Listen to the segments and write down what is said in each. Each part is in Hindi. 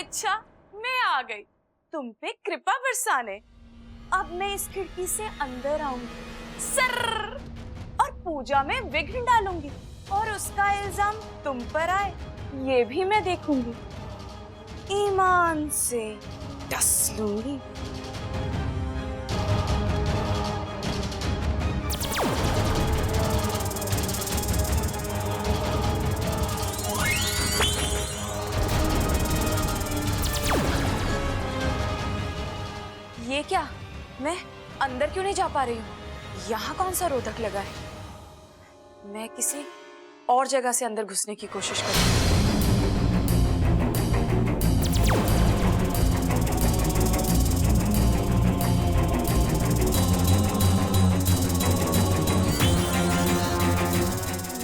इच्छा, मैं आ गई तुम पे कृपा बरसाने। अब मैं इस खिड़की से अंदर आऊंगी सर और पूजा में विघ्न डालूंगी और उसका इल्जाम तुम पर आए ये भी मैं देखूंगी। ईमान से डस लूंगी। ये क्या, मैं अंदर क्यों नहीं जा पा रही हूँ? यहाँ कौन सा रोधक लगा है? मैं किसी और जगह से अंदर घुसने की कोशिश करूँ।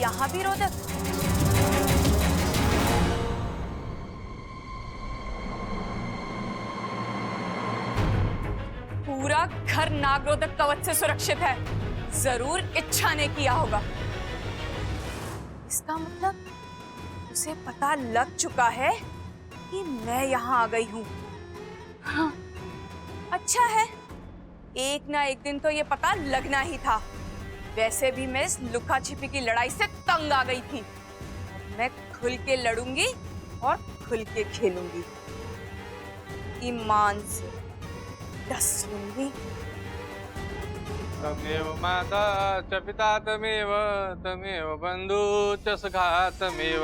यहाँ भी रोधक? पूरा घर नागरोधक कवच से सुरक्षित है। जरूर इच्छा ने किया होगा। इसका मतलब उसे पता लग चुका है कि मैं यहाँ आ गई हूँ। हाँ, अच्छा है, एक ना एक दिन तो ये पता लगना ही था। वैसे भी मैं इस लुका छिपी की लड़ाई से तंग आ गई थी। मैं खुल के लड़ूंगी और खुल के खेलूंगी। ईमान से डस लूंगी। तमेव माता च पिता तमेव तमेव बंधु च सखा तमेव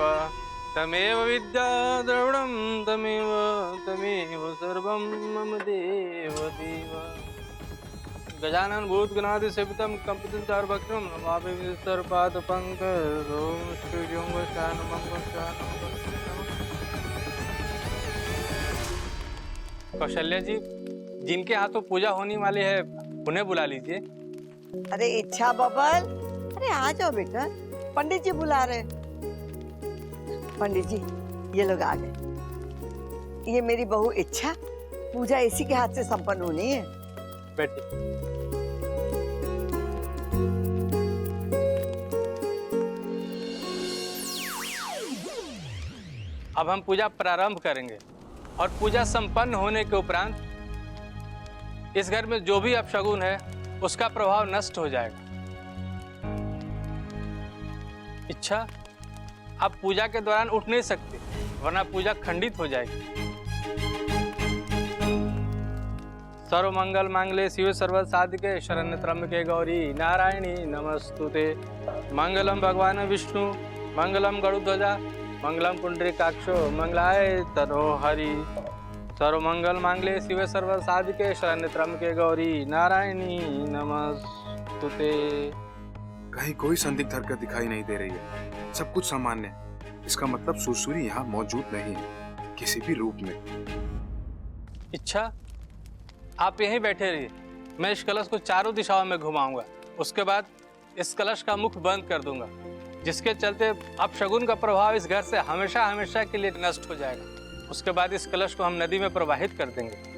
तमेव विद्या द्रविणं तमेव तमेव सर्वं मम देव देव। गजानन भूतगणादि सेवितं कंपितं चारुभक्षं नमामि सर्वपादपङ्कजं ॐ श्रीं कौशल्या जी, जिनके हाथों पूजा होने वाली है उन्हें बुला लीजिए। अरे इच्छा बबल, अरे आ जाओ बेटा, पंडित जी बुला रहे। पंडित जी ये लोग आ गए। ये मेरी बहू इच्छा, पूजा इसी के हाथ से संपन्न होनी है। बैठिए। अब हम पूजा प्रारंभ करेंगे और पूजा संपन्न होने के उपरांत इस घर में जो भी अपशगुन है उसका प्रभाव नष्ट हो जाएगा। इच्छा, आप पूजा के दौरान उठ नहीं सकते, वरना पूजा खंडित हो जाएगी। सर्व मंगल मांगले शिव सर्व साधिके शरण्य त्र्यंबके गौरी नारायणी नमस्तुते। मंगलम भगवान विष्णु मंगलम गरुध्वजा मंगलम पुंडरीकाक्षो मंगलाय तनो हरि। सर्व मंगल मांगले शिव सर्व साधिके शरण्य त्र्यंबके गौरी नारायणी नमस्तुते। कहीं कोई संदिग्ध हरकत दिखाई नहीं दे रही है, सब कुछ सामान्य है। इसका मतलब सुरसुरी यहाँ मौजूद नहीं है किसी भी रूप में। इच्छा, आप यहीं बैठे रहिए, मैं इस कलश को चारों दिशाओं में घुमाऊंगा। उसके बाद इस कलश का मुख बंद कर दूंगा, जिसके चलते अपशगुन का प्रभाव इस घर से हमेशा हमेशा के लिए नष्ट हो जाएगा। उसके बाद इस कलश को हम नदी में प्रवाहित कर देंगे।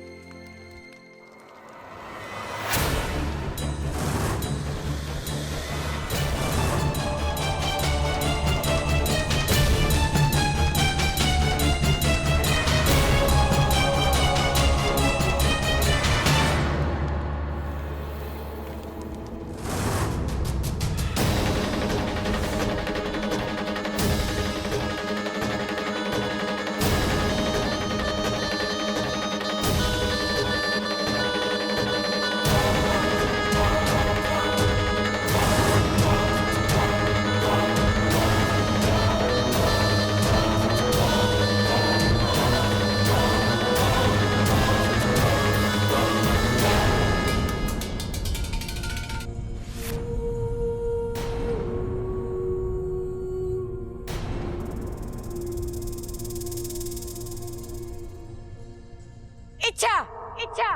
इच्छा, इच्छा,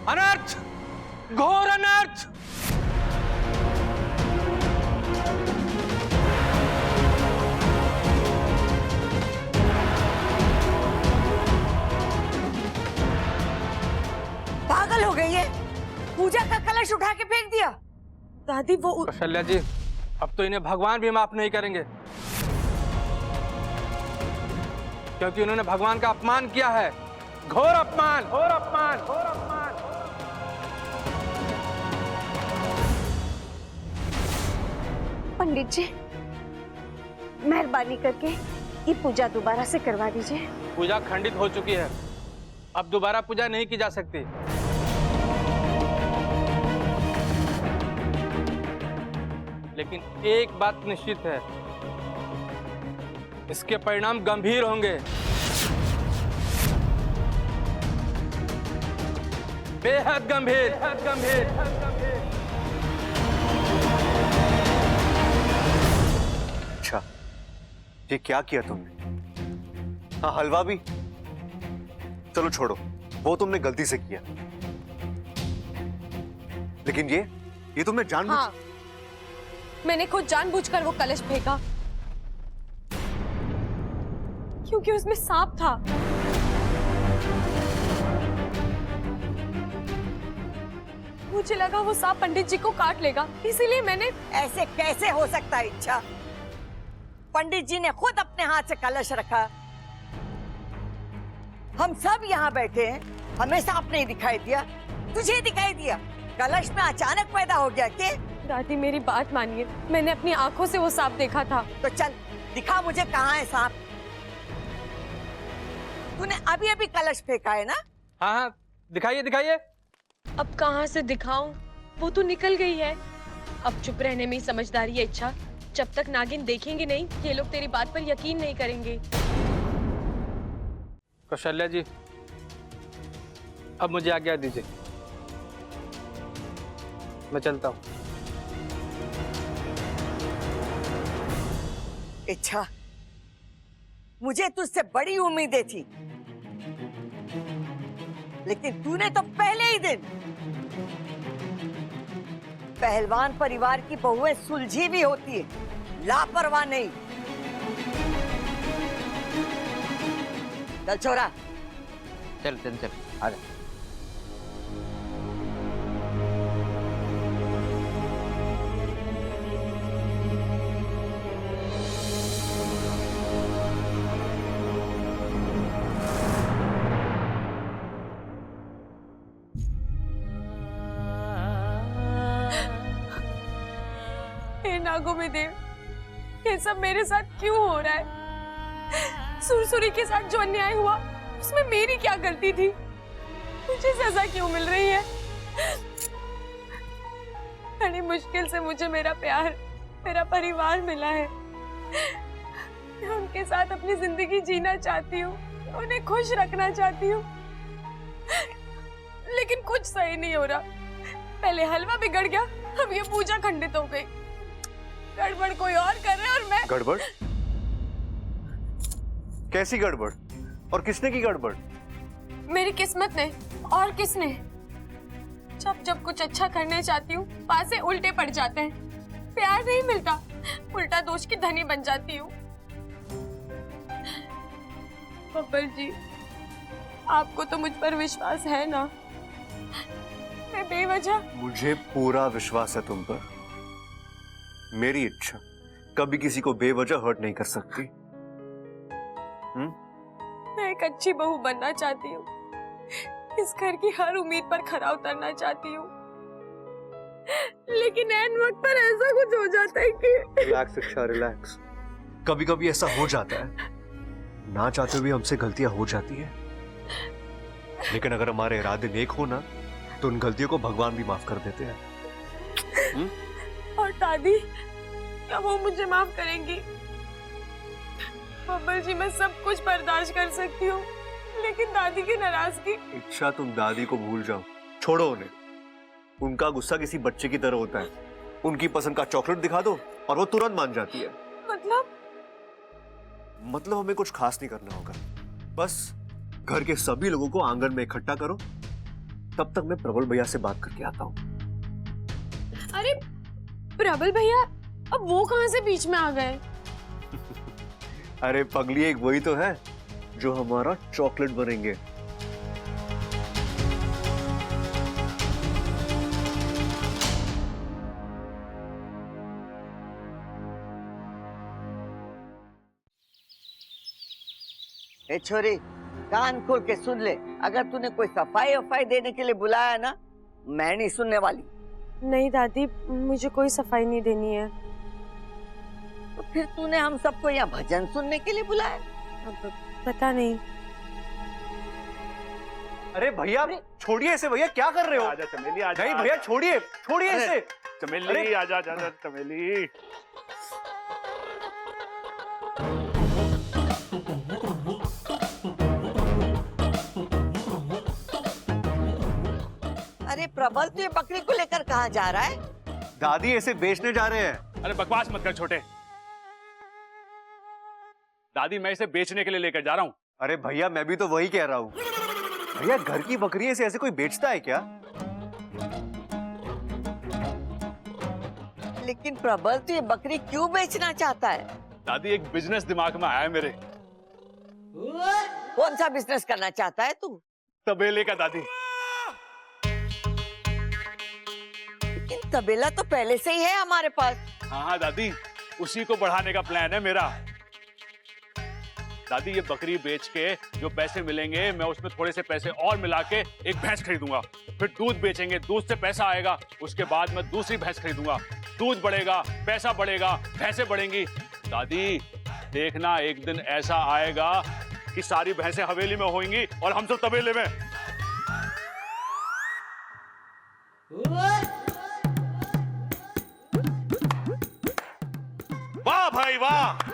अनर्थ, घोर अनर्थ। पागल हो गई है, पूजा का कलश उठा के फेंक दिया। दादी वो कौशल्या जी, अब तो इन्हें भगवान भी माफ नहीं करेंगे, क्योंकि उन्होंने भगवान का अपमान किया है। घोर अपमान, घोर अपमान, घोर अपमान। पंडित जी, मेहरबानी करके ये पूजा दोबारा से करवा दीजिए। पूजा खंडित हो चुकी है, अब दोबारा पूजा नहीं की जा सकती। लेकिन एक बात निश्चित है, इसके परिणाम गंभीर होंगे, बेहद गंभीर, बेहद गंभीर। अच्छा, ये क्या किया तुमने? हाँ, हलवा भी? चलो छोड़ो, वो तुमने गलती से किया, लेकिन ये तुमने जानबूझ। हाँ, मैंने खुद जानबूझकर वो कलश फेंका, क्योंकि उसमें सांप था। मुझे लगा वो सांप पंडित जी को काट लेगा, इसीलिए मैंने। ऐसे कैसे हो सकता है इच्छा? पंडित जी ने खुद अपने हाथ से कलश रखा। हम सब यहाँ बैठे हैं, हमें सांप नहीं दिखाई दिया, तुझे दिखाई दिया। कलश में अचानक पैदा हो गया के? दादी मेरी बात मानिए, मैंने अपनी आंखों से वो सांप देखा था। तो चल दिखा मुझे, कहाँ है सांप? तूने अभी अभी कलश फेंका है ना? हाँ हाँ, दिखाइए दिखाइए। अब कहाँ से दिखाऊं? वो तो निकल गई है। अब चुप रहने में ही समझदारी है इच्छा। जब तक नागिन देखेंगे नहीं, ये लोग तेरी बात पर यकीन नहीं करेंगे। कौशल्या जी, अब मुझे आज्ञा दीजिए, मैं चलता हूँ। इच्छा, मुझे तुझसे बड़ी उम्मीदें थी, लेकिन तूने तो पहले ही दिन। पहलवान परिवार की बहुएं सुलझी भी होती है, लापरवाह नहीं। चल छोरा, चल चल चल, आ जा। नागों में देव, ये सब मेरे साथ क्यों हो रहा है? सुरसुरी के साथ जो अन्याय हुआ, उसमें मेरी क्या गलती थी? मुझे सजा क्यों मिल रही है? बड़ी मुश्किल से मुझे मेरा प्यार, मेरा परिवार मिला है। मैं उनके साथ अपनी जिंदगी जीना चाहती हूँ, उन्हें खुश रखना चाहती हूँ, लेकिन कुछ सही नहीं हो रहा। पहले हलवा बिगड़ गया, अब ये पूजा खंडित हो गई। गड़बड़ कोई और कर रहा है और मैं। गड़बड़? कैसी गड़बड़? और किसने की गड़बड़? मेरी किस्मत ने। और किसने? जब जब कुछ अच्छा करने चाहती हूँ, वहां से उल्टे पड़ जाते हैं। प्यार नहीं मिलता, उल्टा दोष की धनी बन जाती हूँ। बब्बर जी, आपको तो मुझ पर विश्वास है ना? मैं बेवजह। मुझे पूरा विश्वास है तुम पर। मेरी इच्छा कभी किसी को बेवजह हर्ट नहीं कर सकती। मैं एक अच्छी बहू बनना चाहती हूँ, इस घर की हर उम्मीद पर खरा उतरना चाहती हूँ, लेकिन ऐन वक्त पर ऐसा कुछ हो जाता है कि। रिलैक्स इच्छा, रिलैक्स। कभी कभी ऐसा हो जाता है, ना चाहते हुए हमसे गलतियां हो जाती है, लेकिन अगर हमारे इरादे नेक हो ना, तो उन गलतियों को भगवान भी माफ कर देते हैं। और दादी, क्या वो मुझे माफ करेंगी? बब्बर जी, मैं सब कुछ बर्दाश्त कर सकती हूँ, लेकिन दादी की नाराजगी। इच्छा, तुम दादी को भूल जाओ, छोड़ो उन्हें। उनका गुस्सा किसी बच्चे की तरह होता है। उनकी पसंद का चॉकलेट दिखा दो और वो तुरंत मान जाती है। मतलब हमें कुछ खास नहीं करना होगा, बस घर के सभी लोगों को आंगन में इकट्ठा करो। तब तक मैं प्रबल भैया से बात करके आता हूँ। अरे प्रबल भैया, अब वो कहाँ से बीच में आ गए? अरे पगली, एक वही तो है जो हमारा चॉकलेट बनेंगे। ए छोरी, कान खोल के सुन ले, अगर तूने कोई सफाई वफाई देने के लिए बुलाया ना, मैं नहीं सुनने वाली। नहीं दादी, मुझे कोई सफाई नहीं देनी है। तो फिर तूने हम सबको यहाँ भजन सुनने के लिए बुलाया? अब पता नहीं। अरे भैया छोड़िए इसे, भैया क्या कर रहे हो? आजा चमेली, आजा। नहीं भैया छोड़िए, छोड़िए इसे। चमेली आजा, आजा चमेली। अरे प्रबल, तू ये बकरी को लेकर कहाँ जा रहा है? दादी इसे बेचने जा रहे हैं। अरे बकवास मत कर छोटे। दादी मैं इसे बेचने के लिए लेकर जा रहा हूँ। अरे भैया मैं भी तो वही कह रहा हूँ। भैया घर की बकरी से ऐसे कोई बेचता है क्या? लेकिन प्रबल, तू ये बकरी क्यों बेचना चाहता है? दादी एक बिजनेस दिमाग में आया है मेरे। कौन सा बिजनेस करना चाहता है तू? तबेले का दादी। लेकिन तबेला तो पहले से ही है हमारे पास। हाँ हाँ दादी, उसी को बढ़ाने का प्लान है मेरा। दादी ये बकरी बेच के जो पैसे मिलेंगे, मैं उसमें थोड़े से पैसे और मिला के एक भैंस खरीदूंगा। फिर दूध बेचेंगे, दूध से पैसा आएगा। उसके बाद मैं दूसरी भैंस खरीदूंगा। दूध बढ़ेगा, पैसा बढ़ेगा, भैंसें बढ़ेंगी। दादी देखना, एक दिन ऐसा आएगा कि सारी भैंसें हवेली में होंगी और हम सब तबेले में। वाह भाई वाह,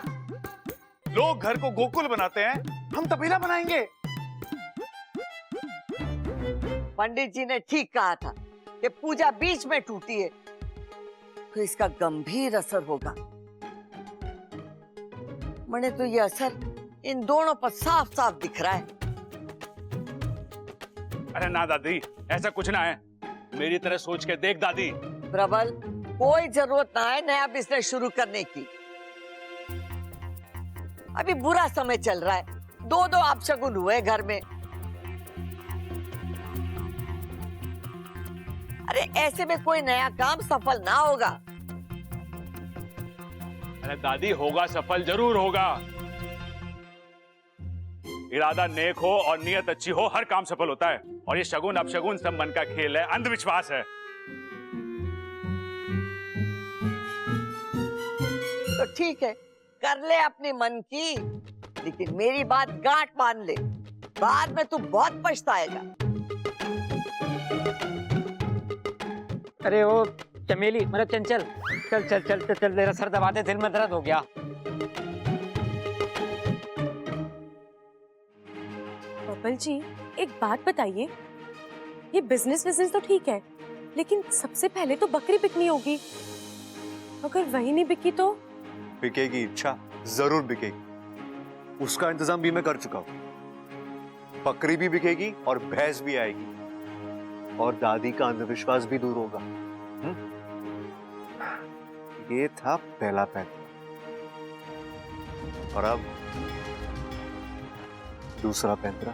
लोग घर को गोकुल बनाते हैं, हम तबेला बनाएंगे। पंडित जी ने ठीक कहा था कि पूजा बीच में टूटी है तो इसका गंभीर असर होगा। मैंने तो ये असर इन दोनों पर साफ साफ दिख रहा है। अरे ना दादी, ऐसा कुछ ना है। मेरी तरह सोच के देख दादी। प्रबल, कोई जरूरत ना है नया बिजनेस शुरू करने की। अभी बुरा समय चल रहा है, दो दो अपशगुन हुए घर में। अरे ऐसे में कोई नया काम सफल ना होगा। अरे दादी होगा सफल, जरूर होगा। इरादा नेक हो और नियत अच्छी हो, हर काम सफल होता है। और ये शगुन अपशगुन सब मन का खेल है, अंधविश्वास है। तो ठीक है, कर ले अपने मन की, लेकिन मेरी बात गांठ बांध ले, बाद में तू बहुत पछताएगा। अरे वो चमेली, मतलब चंचल, चल चल चल चल चल, मेरा सर दबाते दिल में दर्द हो गया। प्रबल जी, एक बात बताइए, ये बिजनेस तो ठीक है, लेकिन सबसे पहले तो बकरी बिकनी होगी। अगर वही नहीं बिकी तो? बिकेगी इच्छा, जरूर बिकेगी। उसका इंतजाम भी मैं कर चुका हूँ। बकरी भी बिकेगी और भैंस भी आएगी और दादी का अंधविश्वास भी दूर होगा। ये था पहला पैंतरा और अब दूसरा पैंतरा।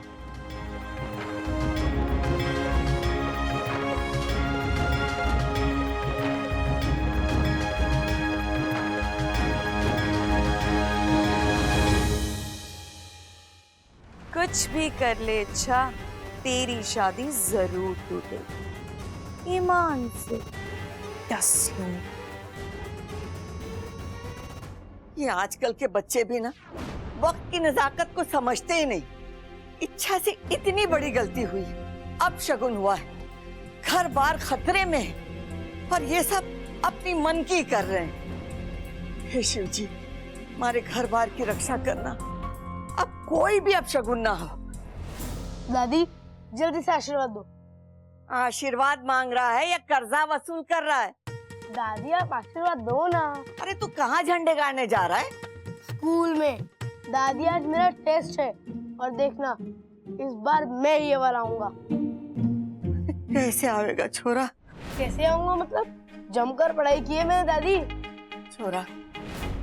कुछ भी कर ले इच्छा, तेरी शादी जरूर टूटेगी, ईमान से 10 लोग। ये आजकल के बच्चे भी ना वक्त की नजाकत को समझते ही नहीं। इच्छा से इतनी बड़ी गलती हुई, अब शगुन हुआ है, घर बार खतरे में है, और ये सब अपनी मन की कर रहे हैं। हे शिव जी, हमारे घर बार की रक्षा करना, अब कोई भी अपशगुन ना हो। दादी जल्दी से आशीर्वाद दो। आशीर्वाद मांग रहा है या कर्जा वसूल कर रहा है? दादी आप आशीर्वाद दो ना। अरे तू कहाँ झंडे गाड़ने जा रहा है? स्कूल में। दादी आज मेरा टेस्ट है और देखना इस बार मैं ये वाला आऊंगा। कैसे आवेगा छोरा? कैसे आऊंगा मतलब? जमकर पढ़ाई की है मैंने दादी। छोरा,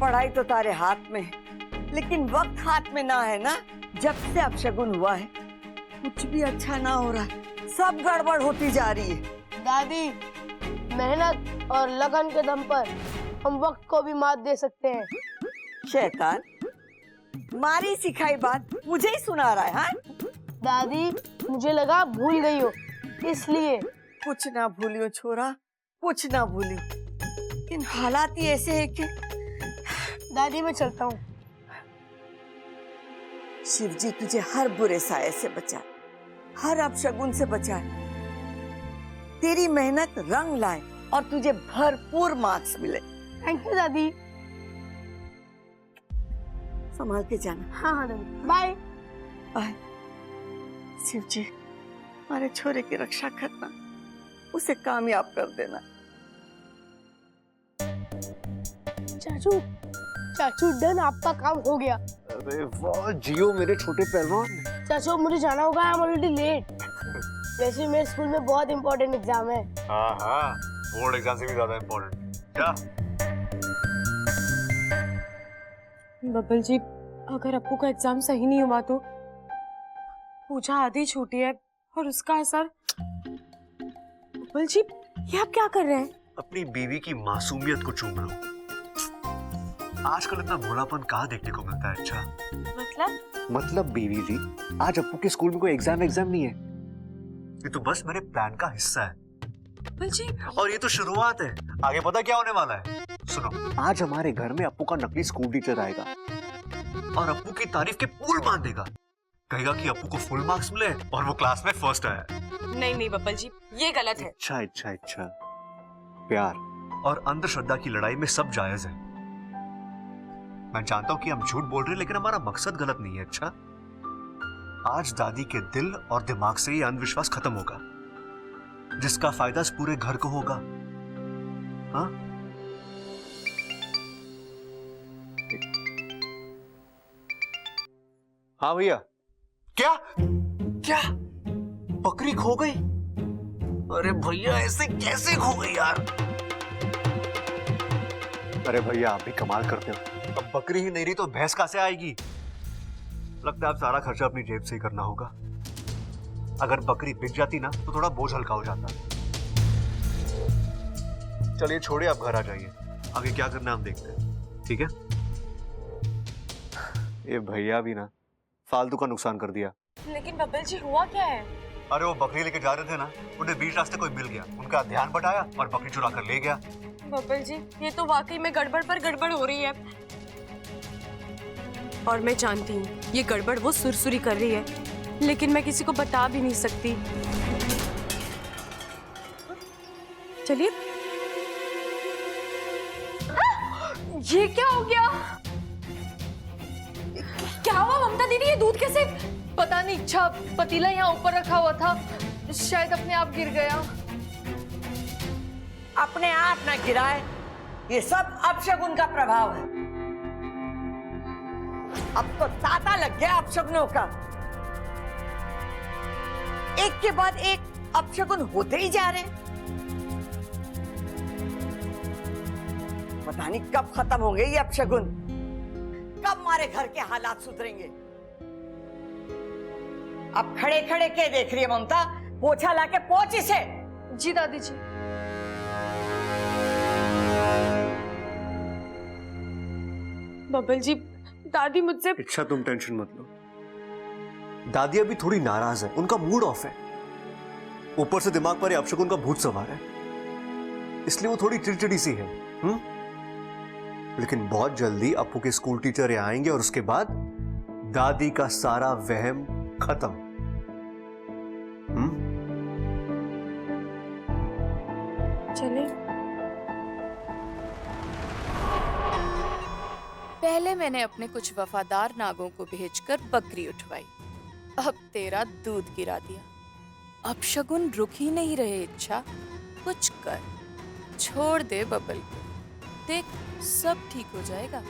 पढ़ाई तो तारे हाथ में है, लेकिन वक्त हाथ में ना है ना। जब से अपशगुन हुआ है कुछ भी अच्छा ना हो रहा है, सब गड़बड़ होती जा रही है। दादी मेहनत और लगन के दम पर हम वक्त को भी मात दे सकते हैं। शैतान, मारी सिखाई बात मुझे ही सुना रहा है। हाँ, दादी मुझे लगा भूल गई हो, इसलिए। कुछ ना भूलियो छोरा, कुछ ना भूलियो। इन हालात ही ऐसे है कि दादी मैं चलता हूँ। शिव जी तुझे हर बुरे साये से बचाए, हर अपशगुन से बचाए, तेरी मेहनत रंग लाए और तुझे भरपूर मार्क्स मिले। थैंक यू दादी। संभाल के जाना। हाँ हाँ दादी, बाय। बाय। शिव जी हमारे छोरे की रक्षा करना, उसे कामयाब कर देना। चाचू चाचू डन, आपका काम हो गया। अरे वाह जियो मेरे छोटे पहलवान। चाचू मुझे जाना होगा, आई एम ऑलरेडी लेट। वैसे मेरे स्कूल में बहुत इंपॉर्टेंट एग्जाम है। हाँ हाँ, बोर्ड एग्जाम से भी ज्यादा इम्पोर्टेंट। क्या? बब्बल जी, अगर अप्पू का एग्जाम सही नहीं हुआ तो पूजा आधी छूटी है और उसका असर। बब्बल जी, ये आप क्या कर रहे हैं? अपनी बीवी की मासूमियत को चूम रहा हूँ। आजकल इतना भोलापन कहाँ देखने को मिलता है। अच्छा मतलब बीवी जी, आज अप्पू के स्कूल में कोई एग्जाम नहीं है। ये तो बस मेरे प्लान का हिस्सा है। बब्बल जी, और ये तो शुरुआत है, आगे पता क्या होने वाला है। सुनो, आज हमारे घर में अप्पू का नकली स्कूल टीचर आएगा और अप्पू की तारीफ के पुल बांध देगा। कहेगा कि अप्पू को फुल मार्क्स मिले और वो क्लास में फर्स्ट आया। नहीं बब्बल जी, ये गलत है। अच्छा प्यार और अंधश्रद्धा की लड़ाई में सब जायज है। मैं जानता हूं कि हम झूठ बोल रहे हैं, लेकिन हमारा मकसद गलत नहीं है। अच्छा, आज दादी के दिल और दिमाग से ये अंधविश्वास खत्म होगा, जिसका फायदा इस पूरे घर को होगा। हाँ? हाँ भैया। क्या बकरी खो गई? अरे भैया ऐसे कैसे खो गई यार? अरे भैया आप भी कमाल करते हो। अब बकरी ही नहीं रही तो भैंस कहां से आएगी? लगता है अब सारा खर्चा अपनी जेब से ही करना होगा। अगर बकरी बिक जाती ना तो थोड़ा बोझ हल्का हो जाता। चलिए छोड़िए, आप घर आ जाइए, आगे क्या करना हम देखते हैं। ठीक है? ये भैया भी ना फालतू का नुकसान कर दिया। लेकिन बब्बल जी, हुआ क्या है? अरे वो बकरी लेके जा रहे थे ना, उन्हें बीच रास्ते कोई मिल गया, उनका ध्यान बटाया और बकरी चुरा कर ले गया। बब्बल जी, ये तो वाकई में गड़बड़ पर गड़बड़ हो रही है। और मैं जानती हूँ ये गड़बड़ वो सुरसुरी कर रही है, लेकिन मैं किसी को बता भी नहीं सकती। चलिए। ये क्या हो गया? क्या हुआ ममता दीदी? ये दूध कैसे? पता नहीं, अच्छा पतीला यहाँ ऊपर रखा हुआ था, शायद अपने आप गिर गया। अपने आप ना गिराए, ये सब अपशगुन का प्रभाव है। अब तो तांता लग गया अपशगुनों का। एक के बाद एक अपशगुन होते ही जा रहे हैं। पता नहीं कब खत्म होंगे ये अपशगुन, कब हमारे घर के हालात सुधरेंगे। अब खड़े खड़े के देख रही है ममता? पोछा लाके पोंछ इसे। जी दादी जी। बब्बल जी, दादी मुझसे। अच्छा तुम टेंशन मत लो, दादी अभी थोड़ी नाराज है, उनका मूड ऑफ है। ऊपर से दिमाग पर अपशगुन का भूत सवार है, इसलिए वो थोड़ी चिड़चिड़ी सी है। लेकिन बहुत जल्दी अप्पू के स्कूल टीचर यहाँ आएंगे और उसके बाद दादी का सारा वहम खत्म। चले। पहले मैंने अपने कुछ वफादार नागों को भेजकर बकरी उठवाई, अब तेरा दूध गिरा दिया। अब शगुन रुक ही नहीं रहे। इच्छा कुछ कर, छोड़ दे बबल को, देख सब ठीक हो जाएगा।